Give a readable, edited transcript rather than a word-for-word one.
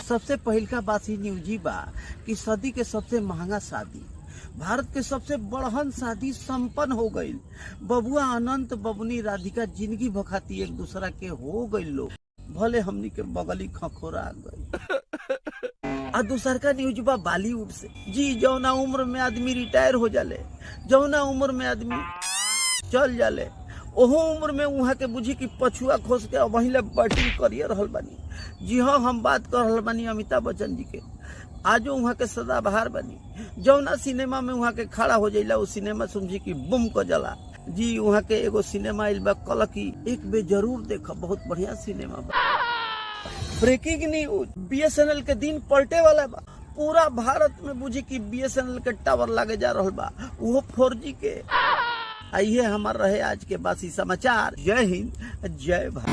सबसे पहिल का बात ही न्यूजी बा कि सदी के सबसे महंगा शादी, भारत के सबसे बड़हन शादी संपन्न हो गई। बबुआ अनंत बबुनी राधिका जिंदगी भखाती एक दूसरा के हो गई लोग, भले हमनी के बगली खखोरा गई। आ दूसर का न्यूज बा बॉलीवुड से जी, जौना उम्र में आदमी रिटायर हो जाले, जौना उम्र में आदमी चल जाले, ओहो उम्र में वहाँ के बुझी की पछुआ खोस के वहीं बैटिंग करिए रहल बानी। जी हाँ, हम बात कर रहल बानी अमिताभ बच्चन जी के। आज वहाँ के सदाबहार बनी, जौना सिनेमा में वहाँ के खड़ा हो जाइला वो सिनेमा समझी की बुम को जला। जी वहाँ के एगो सिनेमा आइल बा कल की, एक बे जरूर देखा, बहुत बढ़िया सिनेमा बा। ब्रेकिंग न्यूज, BSNL के दिन पलटे वाला बा। पूरा भारत में बुझी की BSNL के टावर लागे जा रहल बा, वो 4G के। आइए हमार रहे आज के बासी समाचार। जय हिंद, जय भारत।